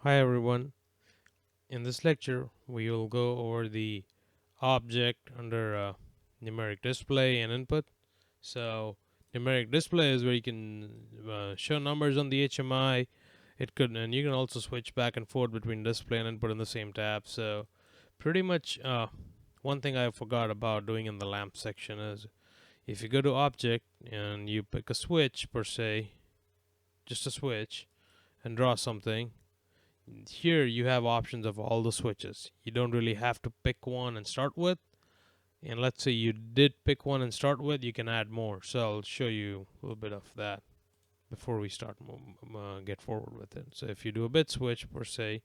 Hi everyone. In this lecture, we will go over the object under numeric display and input. So, numeric display is where you can show numbers on the HMI. And you can also switch back and forth between display and input in the same tab. So, pretty much, one thing I forgot about doing in the lamp section is if you go to object and you pick a switch per se, just a switch, and draw something. Here you have options of all the switches. You don't really have to pick one and start with. And let's say you did pick one and start with, you can add more. So I'll show you a little bit of that before we start get forward with it. So if you do a bit switch per se,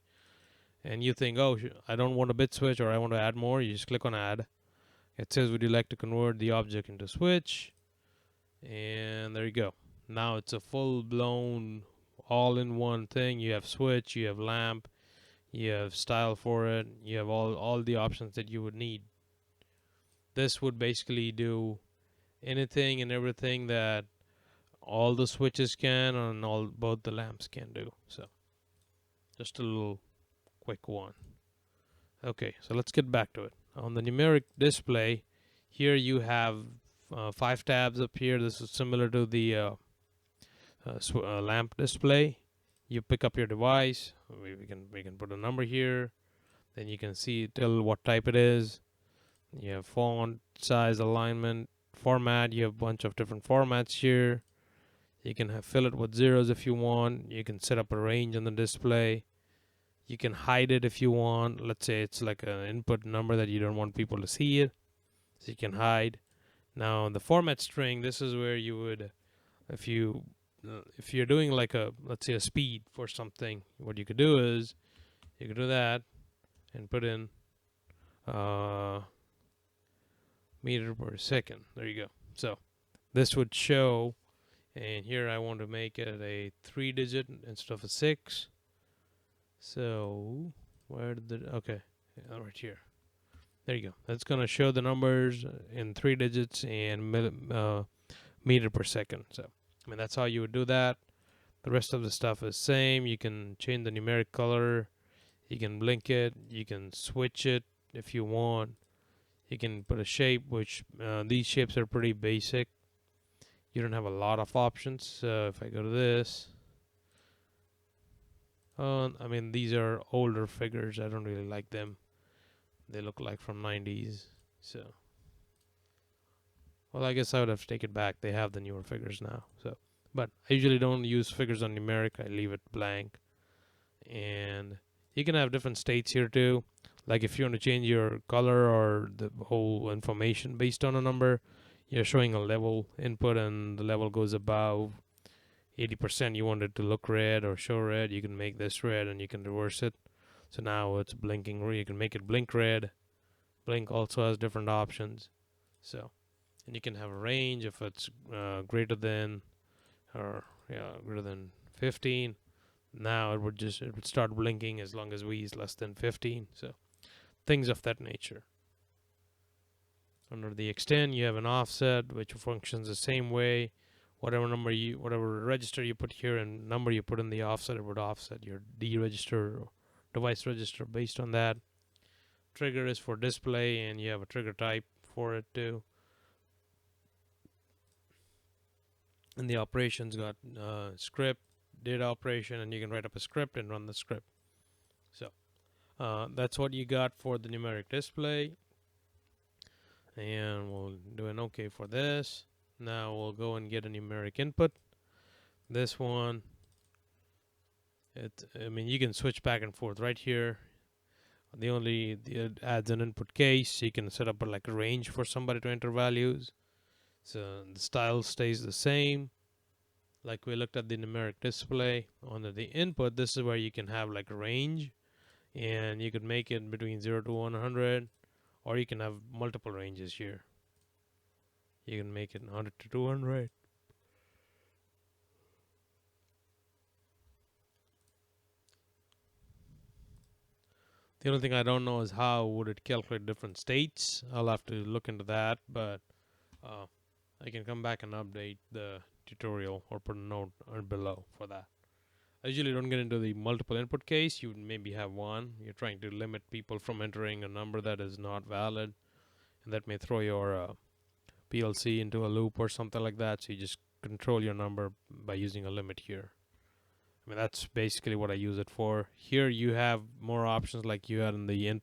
and you think, oh, I don't want a bit switch or I want to add more, you just click on add. It says, would you like to convert the object into switch? And there you go. Now it's a full blown all in one thing. You have switch, you have lamp, you have style for it, you have all the options that you would need. This would basically do anything and everything that all the switches can and all both the lamps can do. So just a little quick one. Okay, so let's get back to it. On the numeric display, here you have 5 tabs up here. This is similar to the lamp display. You pick up your device. We can put a number here. Then you can see tell what type it is. You have font, size, alignment, format. You have a bunch of different formats here. You can fill it with zeros if you want. You can set up a range on the display. You can hide it if you want. Let's say it's like an input number that you don't want people to see it. So you can hide. Now the format string, this is where you would, if you're doing like a, let's say a speed for something, what you could do is you could do that and put in meter per second. There you go. So this would show, and here I want to make it a 3-digit instead of a 6. So where did the, okay, yeah, right here. There you go. That's gonna show the numbers in 3 digits and meter per second. So I mean that's how you would do that. The rest of the stuff is same. You can change the numeric color. You can blink it. You can switch it if you want. You can put a shape, which these shapes are pretty basic. You don't have a lot of options. So if I go to this, I mean these are older figures. I don't really like them. They look like from 90s. So, well, I guess I would have to take it back. They have the newer figures now. So, but I usually don't use figures on numeric. I leave it blank. And you can have different states here too. Like if you want to change your color or the whole information based on a number, you're showing a level input and the level goes above 80%. You want it to look red or show red, you can make this red and you can reverse it. So now it's blinking. You can make it blink red. Blink also has different options. So, and you can have a range if it's greater than or greater than 15. Now it would start blinking as long as V is less than 15. So things of that nature. Under the extend, you have an offset which functions the same way. Whatever register you put here and number you put in the offset, it would offset your D register or device register based on that. Trigger is for display, and you have a trigger type for it too. And the operations got script, data operation, and you can write up a script and run the script. So that's what you got for the numeric display. And we'll do an OK for this. Now we'll go and get a numeric input. This one, you can switch back and forth right here. It adds an input case. So you can set up like a range for somebody to enter values. So the style stays the same. Like we looked at the numeric display. Under the input, this is where you can have like a range. And you could make it between 0 to 100. Or you can have multiple ranges here. You can make it 100 to 200. The only thing I don't know is how would it calculate different states. I'll have to look into that, but I can come back and update the tutorial or put a note below for that. I usually don't get into the multiple input case. You maybe have one. You're trying to limit people from entering a number that is not valid, and that may throw your PLC into a loop or something like that. So you just control your number by using a limit here. I mean, that's basically what I use it for. Here you have more options like you had in the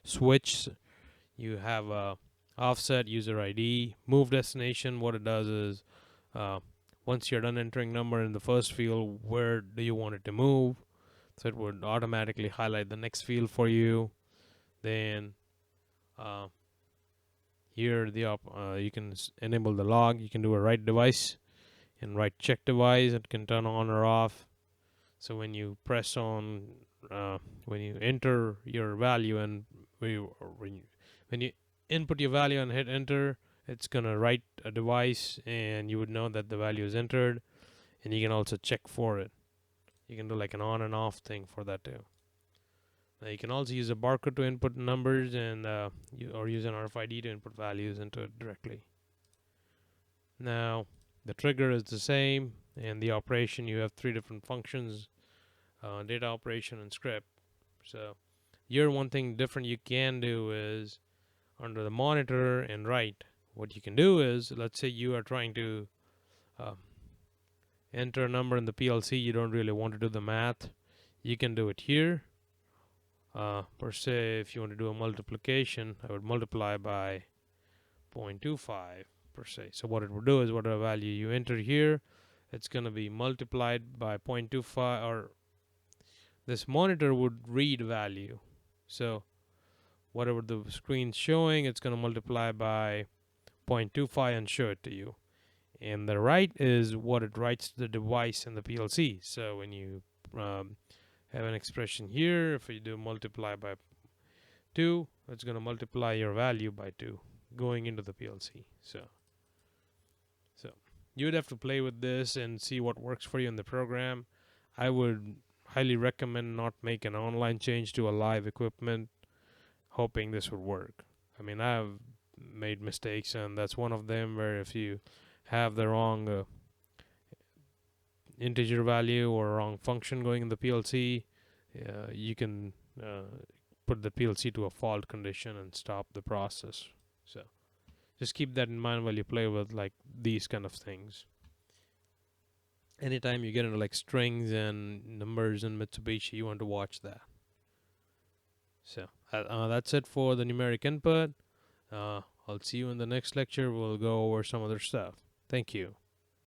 switch. You have offset, user ID, move destination. What it does is uh, once you're done entering number in the first field, where do you want it to move? So it would automatically highlight the next field for you. Then uh, here you can enable the log. You can do a write device and write check device. It can turn on or off. So when you press on, when you enter your value and when you input your value and hit enter, it's gonna write a device, and you would know that the value is entered. And you can also check for it. You can do like an on and off thing for that too. Now you can also use a barcode to input numbers, and or use an RFID to input values into it directly. Now the trigger is the same, and the operation, you have three different functions: data operation and script. So here, one thing different you can do is under the monitor and write. What you can do is, let's say you are trying to uh, enter a number in the PLC. You don't really want to do the math. You can do it here. Per se, if you want to do a multiplication, I would multiply by 0.25 per se. So what it would do is, whatever value you enter here, it's going to be multiplied by 0.25, or this monitor would read value. So whatever the screen's showing, it's going to multiply by 0.25 and show it to you. And the write is what it writes to the device in the PLC. So when you have an expression here, if you do multiply by 2, it's going to multiply your value by 2 going into the PLC. So you would have to play with this and see what works for you in the program. I would highly recommend not make an online change to a live equipment hoping this would work. I mean, I've made mistakes, and that's one of them, where if you have the wrong integer value or wrong function going in the PLC, you can put the PLC to a fault condition and stop the process. So just keep that in mind while you play with like these kind of things. Anytime you get into like strings and numbers in Mitsubishi, you want to watch that. So that's it for the numeric input. I'll see you in the next lecture. We'll go over some other stuff. Thank you.